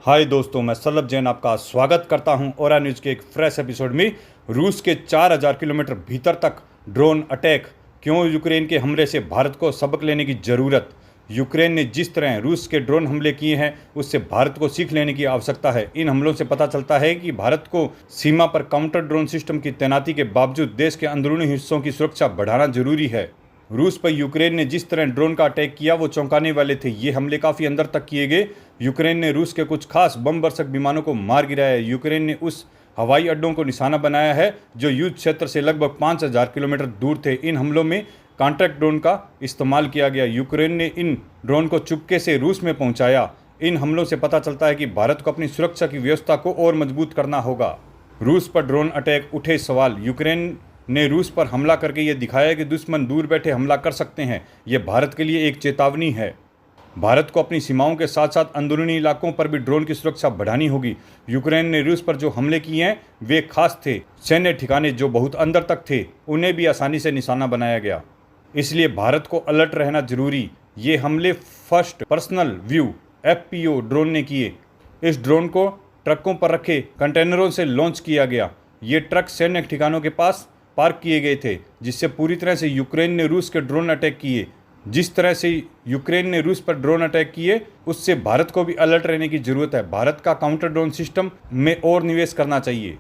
हाय दोस्तों, मैं सल्लभ जैन आपका स्वागत करता हूं और न्यूज़ के एक फ्रेश एपिसोड में। रूस के 4000 किलोमीटर भीतर तक ड्रोन अटैक, क्यों यूक्रेन के हमले से भारत को सबक लेने की ज़रूरत। यूक्रेन ने जिस तरह रूस के ड्रोन हमले किए हैं उससे भारत को सीख लेने की आवश्यकता है। इन हमलों से पता चलता है कि भारत को सीमा पर काउंटर ड्रोन सिस्टम की तैनाती के बावजूद देश के अंदरूनी हिस्सों की सुरक्षा बढ़ाना जरूरी है। रूस पर यूक्रेन ने जिस तरह ड्रोन का अटैक किया वो चौंकाने वाले थे। ये हमले काफ़ी अंदर तक किए गए। यूक्रेन ने रूस के कुछ खास बम वर्षक विमानों को मार गिराया है। यूक्रेन ने उस हवाई अड्डों को निशाना बनाया है जो युद्ध क्षेत्र से लगभग 5000 किलोमीटर दूर थे। इन हमलों में कॉन्ट्रैक्ट ड्रोन का इस्तेमाल किया गया। यूक्रेन ने इन ड्रोन को चुपके से रूस में पहुंचाया। इन हमलों से पता चलता है कि भारत को अपनी सुरक्षा की व्यवस्था को और मजबूत करना होगा। रूस पर ड्रोन अटैक उठे सवाल। यूक्रेन ने रूस पर हमला करके ये दिखाया कि दुश्मन दूर बैठे हमला कर सकते हैं। ये भारत के लिए एक चेतावनी है। भारत को अपनी सीमाओं के साथ साथ अंदरूनी इलाकों पर भी ड्रोन की सुरक्षा बढ़ानी होगी। यूक्रेन ने रूस पर जो हमले किए हैं वे खास थे। सैन्य ठिकाने जो बहुत अंदर तक थे उन्हें भी आसानी से निशाना बनाया गया, इसलिए भारत को अलर्ट रहना जरूरी। ये हमले first personal view FPO drone ने किए। इस ड्रोन को ट्रकों पर रखे कंटेनरों से लॉन्च किया गया। ये ट्रक सैन्य ठिकानों के पास पार्क किए गए थे, जिससे पूरी तरह से यूक्रेन ने रूस के ड्रोन अटैक किए। जिस तरह से यूक्रेन ने रूस पर ड्रोन अटैक किए उससे भारत को भी अलर्ट रहने की ज़रूरत है। भारत का काउंटर ड्रोन सिस्टम में और निवेश करना चाहिए।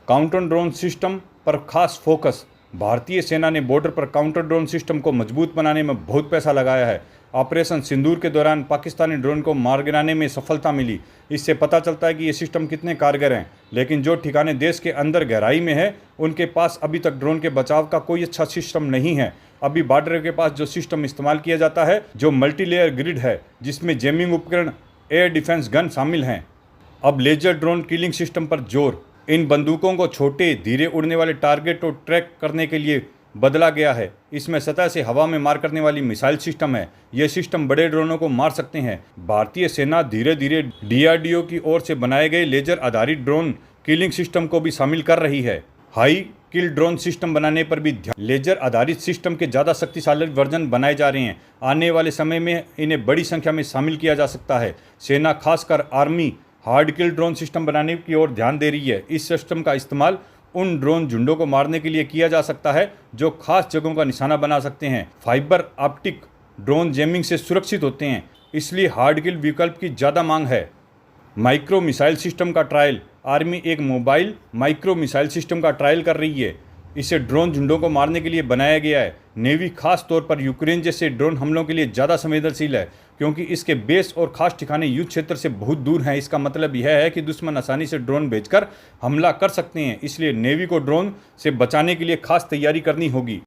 काउंटर ड्रोन सिस्टम पर खास फोकस। भारतीय सेना ने बॉर्डर पर काउंटर ड्रोन सिस्टम को मजबूत बनाने में बहुत पैसा लगाया है। ऑपरेशन सिंदूर के दौरान पाकिस्तानी ड्रोन को मार गिराने में सफलता मिली। इससे पता चलता है कि ये सिस्टम कितने कारगर हैं। लेकिन जो ठिकाने देश के अंदर गहराई में है उनके पास अभी तक ड्रोन के बचाव का कोई अच्छा सिस्टम नहीं है। अभी बॉर्डर के पास जो सिस्टम इस्तेमाल किया जाता है जो मल्टीलेयर ग्रिड है, जिसमें जैमिंग उपकरण, एयर डिफेंस गन शामिल हैं। अब लेजर ड्रोन किलिंग सिस्टम पर जोर। इन बंदूकों को छोटे धीरे उड़ने वाले टारगेट को ट्रैक करने के लिए बदला गया है। इसमें सतह से हवा में मार करने वाली मिसाइल सिस्टम है। यह सिस्टम बड़े ड्रोनों को मार सकते हैं। भारतीय सेना धीरे धीरे DRDO की ओर से बनाए गए लेजर आधारित ड्रोन किलिंग सिस्टम को भी शामिल कर रही है। हाई किल ड्रोन सिस्टम बनाने पर भी ध्यान। लेजर आधारित सिस्टम के ज़्यादा शक्तिशाली वर्जन बनाए जा रहे हैं। आने वाले समय में इन्हें बड़ी संख्या में शामिल किया जा सकता है। सेना खासकर आर्मी हार्ड किल ड्रोन सिस्टम बनाने की ओर ध्यान दे रही है। इस सिस्टम का इस्तेमाल उन ड्रोन झुंडों को मारने के लिए किया जा सकता है जो खास जगहों का निशाना बना सकते हैं। फाइबर ऑप्टिक ड्रोन जैमिंग से सुरक्षित होते हैं, इसलिए हार्ड किल विकल्प की ज़्यादा मांग है। माइक्रो मिसाइल सिस्टम का ट्रायल। आर्मी एक मोबाइल माइक्रो मिसाइल सिस्टम का ट्रायल कर रही है। इसे ड्रोन झुंडों को मारने के लिए बनाया गया है। नेवी खास तौर पर यूक्रेन जैसे ड्रोन हमलों के लिए ज़्यादा संवेदनशील है, क्योंकि इसके बेस और खास ठिकाने युद्ध क्षेत्र से बहुत दूर हैं। इसका मतलब यह है कि दुश्मन आसानी से ड्रोन भेजकर हमला कर सकते हैं, इसलिए नेवी को ड्रोन से बचाने के लिए खास तैयारी करनी होगी।